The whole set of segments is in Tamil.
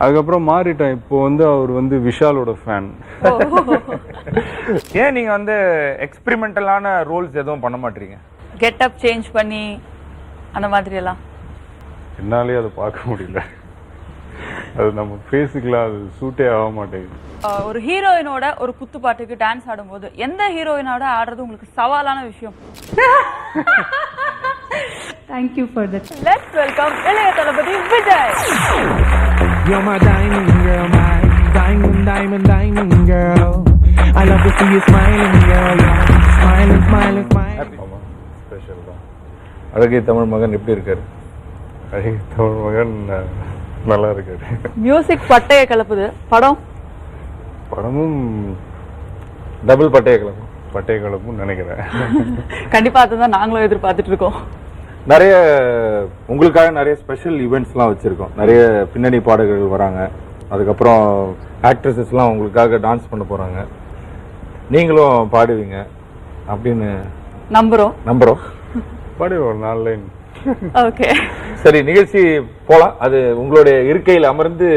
அதுக்கப்புறம் மாறிட்டேன். இப்போ வந்து அவர் வந்து விஷாலோட ஃபேன். ஏன் நீங்க வந்து எக்ஸ்பெரிமெண்டலான ரோல்ஸ் எதுவும் பண்ண மாட்டீங்க? கெட்டப் சேஞ்ச் பண்ணி அந்த மாதிரி எல்லாம் என்னாலே அதை பார்க்க முடியல. அது நம்ம ஃபேஸுக்குலாம் அது சூட்டே ஆக மாட்டேங்குது. ஒரு ஹீரோயினோட ஒரு குத்து பாட்டுக்கு டான்ஸ் ஆடும்போது எந்த ஹீரோயினோட ஆடுறது உங்களுக்கு சவாலான விஷயம்? Thank you for that. Let's welcome இளைய தளபதி Vijay. You're my diamond girl, my diamond girl. I love to see you smiling, girl. Smiling, smiling, smiling. Special தான். அழகிய தமிழ் மகன் எப்படி இருக்காரு? அழகிய தமிழ் மகன் நல்லா இருக்காரு. மியூசிக் பட்டைய கிளப்புது. படமும் டபுள் பட்டைய கிளப்பும் நினைக்கிறேன். கண்டிப்பா அதுதான் நாங்களும் எதிர்பார்த்துட்டு இருக்கோம். நிறைய உங்களுக்காக நிறைய ஸ்பெஷல் ஈவெண்ட்ஸ்லாம் வச்சிருக்கோம். நிறைய பின்னணி பாடகர்கள் வராங்க. அதுக்கப்புறம் ஆக்ட்ரஸஸ்லாம் உங்களுக்காக டான்ஸ் பண்ண போறாங்க. நீங்களும் பாடுவீங்க அப்படின்னு நம்புறோம். பாடி ஒரு 4 லைன். ஓகே, சரி, நிகழ்ச்சி போலாம். அது உங்களுடைய இருக்கையில் அமர்ந்து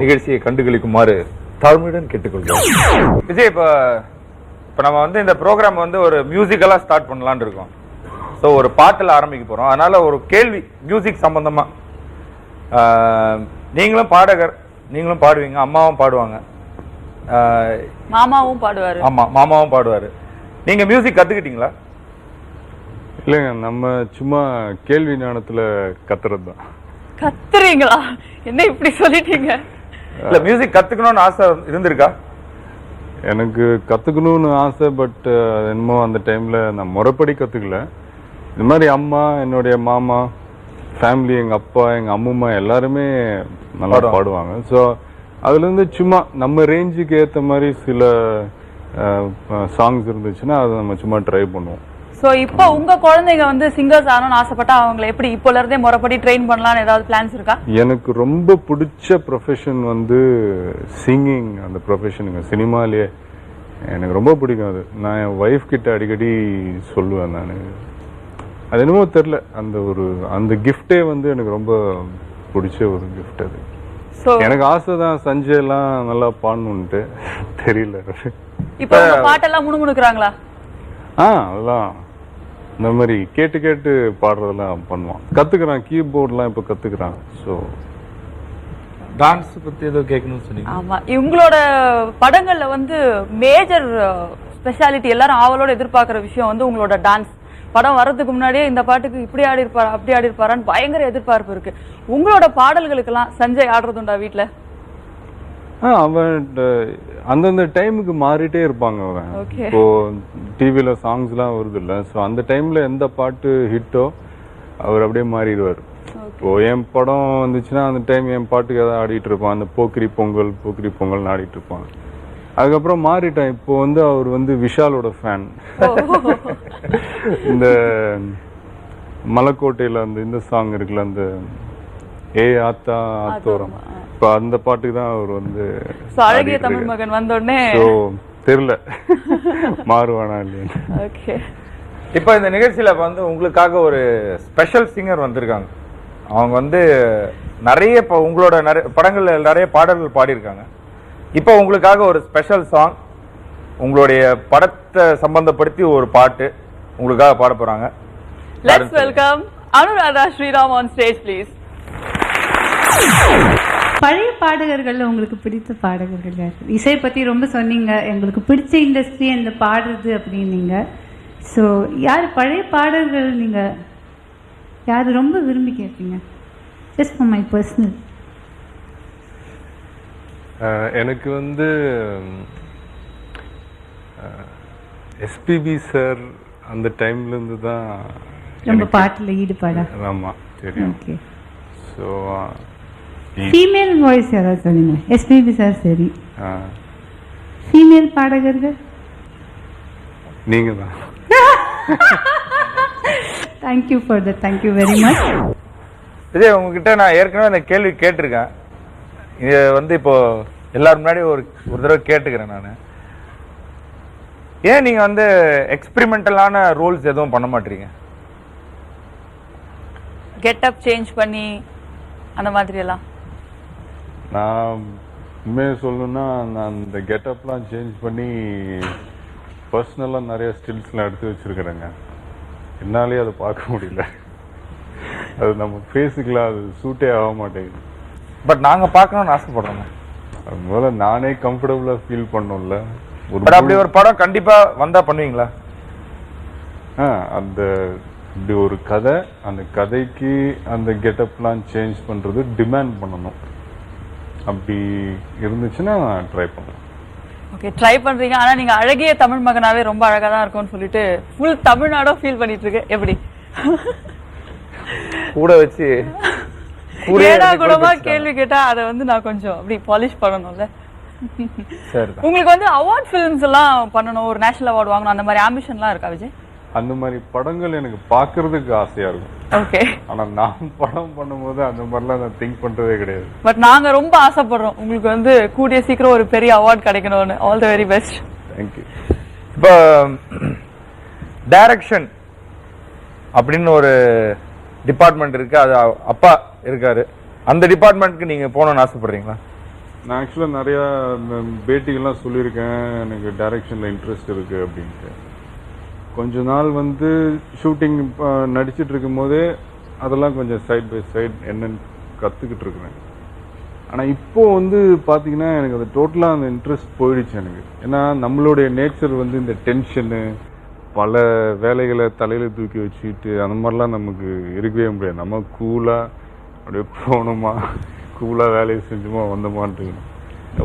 நிகழ்ச்சியை கண்டுகளிக்குமாறு தாழ்மையுடன் கேட்டுக்கொள்கிறோம். விஜய், இப்போ நம்ம வந்து இந்த ப்ரோக்ராம் வந்து ஒரு மியூசிக்கலா ஸ்டார்ட் பண்ணலாம்னு இருக்கோம். ஸோ ஒரு பாட்டில் ஆரம்பிக்க போறோம். அதனால ஒரு கேள்வி மியூசிக் சம்பந்தமா. நீங்களும் பாடகர், நீங்களும் பாடுவீங்க, அம்மாவும் பாடுவாங்க, மாமாவும் பாடுவாரு. ஆமா, மாமாவும் பாடுவாரு. நீங்க மியூசிக் கத்துக்கிட்டீங்களா? இல்லைங்க, நம்ம சும்மா கேள்வி ஞானத்துல கத்துறது தான். கத்துறீங்களா? என்ன இப்படி சொல்லிட்டீங்க? இல்ல, மியூசிக் கத்துக்கணும்னு ஆசை இருந்திருக்கா? எனக்கு கத்துக்கணும்னு ஆசை. பட் என்னமோ அந்த டைம்ல நான் முறைப்படி கத்துக்கல. இந்த மாதிரி அம்மா, என்னுடைய மாமா, ஃபேமிலி, எங்க அப்பா, எங்க அம்மும்மா எல்லாருமே நல்லா பாடுவாங்க. ஸோ அதுல இருந்து சும்மா நம்ம ரேஞ்சுக்கு ஏற்ற மாதிரி சில சாங்ஸ் இருந்துச்சுன்னா அதை நம்ம சும்மா ட்ரை பண்ணுவோம். ஸோ இப்போ உங்க குழந்தைங்க வந்து சிங்கர்ஸ் ஆகணும்னு ஆசைப்பட்டா அவங்களை எப்படி இப்போல இருந்தே முறைப்படி ட்ரெயின் பண்ணலாம்னு ஏதாவது பிளான்ஸ் இருக்கா? எனக்கு ரொம்ப பிடிச்ச ப்ரொஃபஷன் வந்து சிங்கிங். அந்த ப்ரொஃபஷனுங்க சினிமாலேயே எனக்கு ரொம்ப பிடிக்கும். அது நான் என் ஒய்ஃப் கிட்ட அடிக்கடி சொல்லுவேன். நான் அது என்னமோ தெரில, அந்த கிஃப்டே வந்து எனக்கு ரொம்ப பிடிச்ச ஒரு கிஃப்ட். அது எனக்கு ஆசை தான் சஞ்சய் எல்லாம் நல்லா பாடணும்ட்டு. தெரியல, இப்போ பாட்டெல்லாம் முணுமுணுக்குறாங்களா? அதெல்லாம் இந்த மாதிரி கேட்டு கேட்டு பாடுறதெல்லாம் பண்ணுவான். கத்துக்கிறான், கீபோர்ட்லாம் இப்போ கத்துக்கிறான். ஸோ டான்ஸ் பத்தி ஏதோ கேட்கணும்னு சொன்னீங்க. ஆமா, இவங்களோட படங்கள்ல வந்து மேஜர் ஸ்பெஷாலிட்டி எல்லாரும் ஆவலோட எதிர்பார்க்கிற விஷயம் வந்து உங்களோட டான்ஸ். படம் வர்றதுக்கு முன்னாடியே இந்த பாட்டுக்கு இப்படி ஆடி இருப்பாரா, அப்படி ஆடி இருப்பாரான்னு பயங்கர எதிர்பார்ப்பு இருக்கு. உங்களோட பாடல்களுக்கெல்லாம் சஞ்சய் ஆடுறதுண்டா வீட்டுல? அவன் அந்தந்த டைமுக்கு மாறிட்டே இருப்பாங்க. அவன் இப்போ டிவில சாங்ஸ் எல்லாம் வருது இல்ல, ஸோ அந்த டைம்ல எந்த பாட்டு ஹிட்டோ அவர் அப்படியே மாறிடுவார். இப்போ என் படம் வந்துச்சுன்னா அந்த டைம் என் பாட்டுக்கு ஏதாவது ஆடிட்டு இருப்பான். அந்த போக்கிரி பொங்கல் ஆடிட்டு இருப்பான். அதுக்கப்புறம் மாறிட்டேன். இப்போ வந்து அவர் வந்து விஷாலோட ஃபேன். இந்த மலைக்கோட்டையில அந்த இந்த சாங் இருக்குல்ல, அந்த ஆத்தா ஆத்தோரம், இப்போ அந்த பாட்டுக்கு தான் அவர் வந்து அழகிய தமிழ் மகன் வந்த உடனே தெரியல மாறுவானா இல்லையா. ஓகே, இப்போ இந்த நிகழ்ச்சியில வந்து உங்களுக்காக ஒரு ஸ்பெஷல் சிங்கர் வந்திருக்காங்க. அவங்க வந்து நிறைய இப்போ உங்களோட நிறைய படங்கள்ல நிறைய பாடல்கள் பாடியிருக்காங்க. இப்போ உங்களுக்காக ஒரு ஸ்பெஷல் சாங், உங்களுடைய படத்தை சம்பந்தப்படுத்தி ஒரு பாட்டு உங்களுக்காக பாட போறாங்க. Let's welcome Anuradha Sriram on stage please. பழைய பாடகர்கள்ல உங்களுக்கு பிடித்த பாடகர்கள் யார்? இசை பத்தி ரொம்ப சொன்னீங்க, எங்களுக்கு பிடிச்ச இண்டஸ்ட்ரி அந்த பாடுறது அப்படின்னீங்க. ஸோ யார் பழைய பாடகர்கள் நீங்க யார் ரொம்ப விரும்பி கேட்பீங்க? Just for my personal. எனக்கு வந்து எஸ்பிபி சார் அந்த டைம்ல இருந்து தான் ரொம்ப பாட்டுல ஈடுபாடா? ஆமா, தெரியும். ஓகே, ஸோ ஃபீமேல் வாய்ஸ் யாராவது சொல்லுங்க. எஸ்பிபி சார் சரி. ஃபீமேல் பாடகர்கள் நீங்க தான். Thank you for that. Thank you very much. Vijay, உங்ககிட்ட நான் ஏற்கனவே இந்த கேள்வி கேட்டிருக்கேன். இது வந்து இப்போ எல்லாரும் முன்னாடி ஒரு தடவை கேட்டுக்கிறேன் நான். ஏன் நீங்க வந்து எக்ஸ்பெரிமெண்டலான ரோல்ஸ் எதுவும் பண்ண மாட்டீங்க? கெட்டப் சேஞ்ச் பண்ணி அந்த மாதிரி எல்லாம் நான் உண்மையை சொல்லணும்னா நான் அந்த கெட்டப்லாம் சேஞ்ச் பண்ணி பர்சனலாக நிறைய ஸ்டில்ஸ்லாம் எடுத்து வச்சிருக்கிறேங்க. என்னாலே அதை பார்க்க முடியல. அது நம்ம ஃபேஸுக்கெலாம் அது சூட்டே ஆக மாட்டேங்குது. பட் நாங்க பார்க்கணும்னு ஆசைப்படுறோம். அது முதல்ல நானே கம்ஃபர்டபுளாக ஃபீல் பண்ணோம்ல. பட் அப்படி ஒரு படம் கண்டிப்பா வந்தா பண்ணுவீங்களா? அந்த இப்படி ஒரு கதை, அந்த கதைக்கு அந்த கெட்டப்லாம் சேஞ்ச் பண்ணுறது டிமாண்ட் பண்ணணும். அப்படி இருந்துச்சுன்னா நான் ட்ரை பண்ணுறேன். ஓகே, ட்ரை பண்றீங்க. ஆனா நீங்க அழகிய தமிழ் மகனாவே ரொம்ப அழகா தான் இருக்கும்னு சொல்லிட்டு ஃபுல் தமிழ்நாடும் ஃபீல் பண்ணிட்டு இருக்கு. எப்படி கூட வச்சு ஏடா கூடமா கேள்வி கேட்டா அதை வந்து நான் கொஞ்சம் அப்படி பாலிஷ் பண்ணணும்ல. உங்களுக்கு வந்து அவார்ட் ஃபிலிம்ஸ் எல்லாம் பண்ணணும், ஒரு நேஷனல் அவார்டு வாங்கணும், அந்த மாதிரி ஆம்பிஷன்லாம் இருக்கா விஜய்? அந்த மாதிரி படங்கள் எனக்கு பார்க்கறதுக்கு ஆசையா இருக்கும். ஓகே. ஆனா நான் படம் பண்ணும்போது அந்த மாதிரிலாம் நான் திங்க் பண்றதே கிடையாது. பட் நாங்க ரொம்ப ஆசைப்படுறோம் உங்களுக்கு வந்து கூடிய சீக்கிரம் ஒரு பெரிய அவார்ட் கிடைக்கணும்னு. All the very best. Thank you. இப்போ டைரக்ஷன் அப்படின்னு ஒரு டிபார்ட்மெண்ட் இருக்கு, அது அப்பா இருக்காரு. அந்த டிபார்ட்மெண்ட்க்கு நீங்க போகணும்னு ஆசைப்படுறீங்களா? நான் ஆக்சுவலாக நிறையா பேட்டிகள்லாம் சொல்லியிருக்கேன், எனக்கு டைரக்ஷனில் இன்ட்ரெஸ்ட் இருக்கு அப்படின்ட்டு. கொஞ்ச நாள் வந்து ஷூட்டிங் நடிச்சிட்டு இருக்கும் போதே அதெல்லாம் கொஞ்சம் சைட் பை சைட் என்னன்னு கற்றுக்கிட்டு இருக்கிறேன். ஆனால் இப்போ வந்து பார்த்தீங்கன்னா எனக்கு அது டோட்டலாக அந்த இன்ட்ரெஸ்ட் போயிடுச்சு எனக்கு. ஏன்னா நம்மளுடைய நேச்சர் வந்து இந்த டென்ஷனு, பல வேலைகளை தலையில் தூக்கி வச்சுக்கிட்டு அந்த மாதிரிலாம் நமக்கு இருக்கவே முடியாது. நம்ம கூலாக அப்படியே போகணுமா, கூலாக வேலையை செஞ்சுமா வந்தோமான்ட்டு.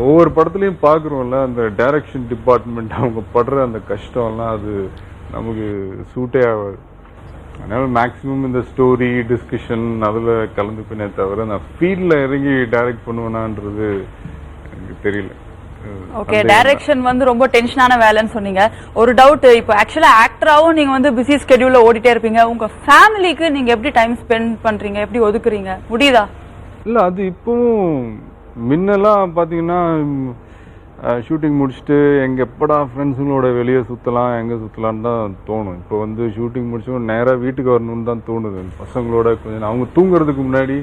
ஒவ்வொரு படத்துலையும் பார்க்குறோம்ல அந்த டைரக்ஷன் டிபார்ட்மெண்ட் அவங்க படுற அந்த கஷ்டம்லாம் அது நமக்கு சூட்டே ஆகாது. அதனால மேக்ஸிமம் இந்த ஸ்டோரி டிஸ்கஷன் அதில் கலந்துப்பினே தவிர நான் ஃபீல்டில் இறங்கி டைரக்ட் பண்ணுவேனான்றது எனக்கு தெரியல. ஓகே, டைரக்ஷன் வந்து ரொம்ப டென்ஷனான வேலைன்னு சொன்னீங்க. ஒரு டவுட், இப்போ ஆக்சுவலா ஆக்டராவும் நீங்க வந்து பிஸி ஸ்கெடியூல்ல ஓடிட்டே இருப்பீங்க. உங்க ஃபேமிலிக்கு நீங்க எப்படி டைம் ஸ்பெண்ட் பண்றீங்க, எப்படி ஒதுக்குறீங்க, முடியுதா? இல்லை, அது இப்போவும் முன்னெல்லாம் பார்த்தீங்கன்னா ஷூட்டிங் முடிச்சுட்டு எங்கே எப்படா ஃப்ரெண்ட்ஸுங்களோட வெளியே சுற்றலாம், எங்கே சுற்றலான்னு தான் தோணும். இப்போ வந்து ஷூட்டிங் முடிச்சோம் நேராக வீட்டுக்கு வரணும்னு தான் தோணுது. பசங்களோட கொஞ்சம் அவங்க தூங்குறதுக்கு முன்னாடி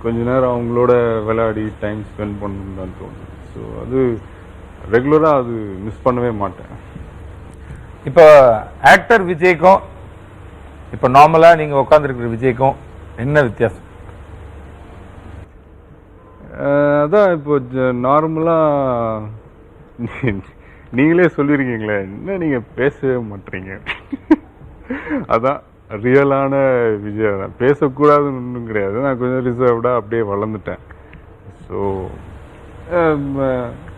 கொஞ்ச நேரம் அவங்களோட விளையாடி டைம் ஸ்பெண்ட் பண்ணணும்னு தான் தோணுது. ஸோ அது ரெகுலராக அது மிஸ் பண்ணவே மாட்டேன். இப்போ ஆக்டர் விஜய்க்கும் இப்போ நார்மலாக நீங்கள் உட்காந்துருக்கிற விஜய்க்கும் என்ன வித்தியாசம்? அதான் இப்போ நார்மலாக நீங்களே சொல்லியிருக்கீங்களே, என்ன நீங்கள் பேசவே மாட்டீங்க. அதான் ரியலான விஜய் தான். பேசக்கூடாதுன்னு ஒன்றும் கிடையாது, நான் கொஞ்சம் ரிசர்வ்டாக அப்படியே வளர்ந்துட்டேன். ஸோ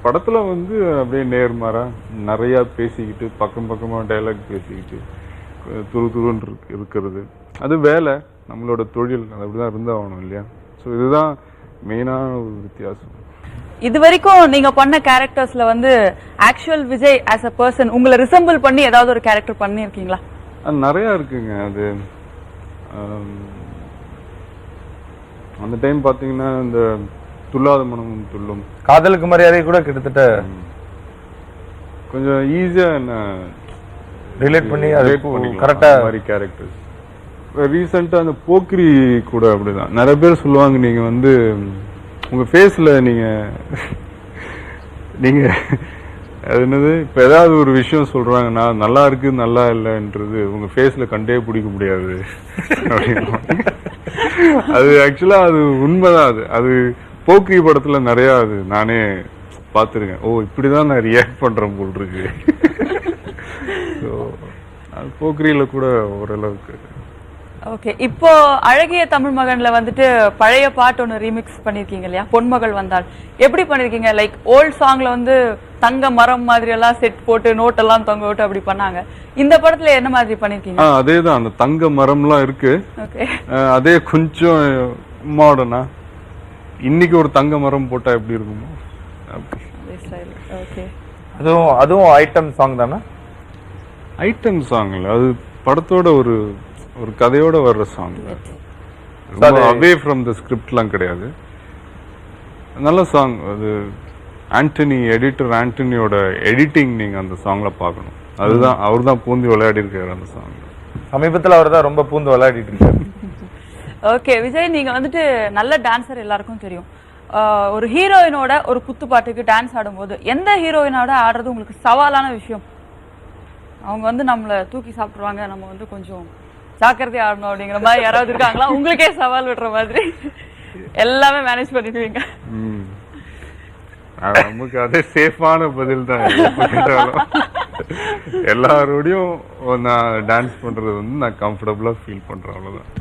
படத்தில் வந்து அப்படியே நேர்மாறாக நிறையா பேசிக்கிட்டு பக்கம் பக்கமாக டைலாக் பேசிக்கிட்டு துருன்னு இருக்கிறது, அது வேலை, நம்மளோட தொழில், அது அப்படி தான் இருந்தாகணும் இல்லையா? ஸோ இதுதான் மெயினான ஒரு வித்தியாசம். இது வரைக்கும் நீங்க பண்ண கேரக்டர்ஸ்ல வந்து actual Vijay as a person உங்களை ரிசம்பிள் பண்ணி ஏதாவது ஒரு கேரக்டர் பண்ணிருக்கீங்களா? நிறைய இருக்குங்க. அது அந்த டைம் பாத்தீங்கன்னா இந்த துள்ளாத மனமும் துள்ளும், காதலுக்கு மரியாதை கூட கிட்டத்தட்ட கொஞ்சம் ஈஸியா என்ன ரிலேட் பண்ணி கரெக்டா மாதிரி கேரக்டர்ஸ். ரீசெண்டா அந்த போக்ரி கூட அப்படிதான். நிறைய பேர் சொல்லுவாங்க நீங்க வந்து உங்க ஃபேஸ்ல நீங்க அது என்னது, இப்ப ஏதாவது ஒரு விஷயம் சொல்றாங்கன்னா நல்லா இருக்கு நல்லா இல்லைன்றது உங்க ஃபேஸ்ல கண்டே பிடிக்க முடியாது அப்படின்னு. அது ஆக்சுவலா அது உண்மைதான். அது போக்ரி படத்துல நிறைய அது நானே பார்த்துருக்கேன். ஓ இப்படிதான் நான் ரியாக்ட் பண்றேன் போல் இருக்கு. ஸோ அது போக்ரியில கூட ஓரளவுக்கு. ஓகே, இப்போ அழகிய தமிழ் மகன்ல வந்துட்டு பழைய பாட்டு ஒன்று ரீமிக்ஸ் பண்ணிருக்கீங்க இல்லையா, பொன்மகள் வந்தாள். எப்படி பண்ணிருக்கீங்க? லைக் ஓல்ட் சாங்ல வந்து தங்க மரம் மாதிரி எல்லாம் செட் போட்டு நோட் எல்லாம் தொங்க விட்டு அப்படி பண்ணாங்க. இந்த படத்துல என்ன மாதிரி பண்ணிருக்கீங்க? அதேதான், அந்த தங்க மரம்லாம் இருக்கு. ஓகே, அதே கொஞ்சம் மாடர்னா இன்னைக்கு ஒரு தங்க மரம் போட்டா எப்படி இருக்குமோ. ஓகே, அதுவும் ஐட்டம் சாங் தானே? ஐட்டம் சாங் இல்ல, அது படத்தோட ஒரு கதையோட வர்ற சாங். அவே ஃப்ரம் த ஸ்கிரிப்ட்லாம் கிடையாது. நல்ல சாங் அது. ஆண்டனி, எடிட்டர் ஆண்டனியோட எடிட்டிங் நீங்க அந்த சாங்ல பார்க்கணும். அதுதான் அவர் தான் பூந்து விளையாடி இருக்காரு அந்த சாங். சமீபத்தில் அவர் தான் ரொம்ப பூந்து விளையாடிட்டு இருக்காரு. ஓகே விஜய், நீங்க வந்துட்டு நல்ல டான்சர் எல்லாருக்கும் தெரியும். ஒரு ஹீரோயினோட ஒரு குத்துப்பாட்டுக்கு டான்ஸ் ஆடும்போது எந்த ஹீரோயினோட ஆடுறது உங்களுக்கு சவாலான விஷயம்? அவங்க வந்து நம்மளை தூக்கி சாப்பிடுவாங்க, நம்ம வந்து கொஞ்சம் ஜாக்கிரதையா ஆடணும் அப்படிங்கிற மாதிரி யாராவது இருக்காங்களா? உங்களுக்கே சவால் விடுற மாதிரி எல்லாமே மேனேஜ் பண்ணிடுவீங்க? நமக்கு அதே சேஃபான பதில் தான். எல்லாரோடையும் நான் டான்ஸ் பண்றது வந்து நான் கம்ஃபர்டபுளா ஃபீல் பண்றேன், அவ்வளவுதான்.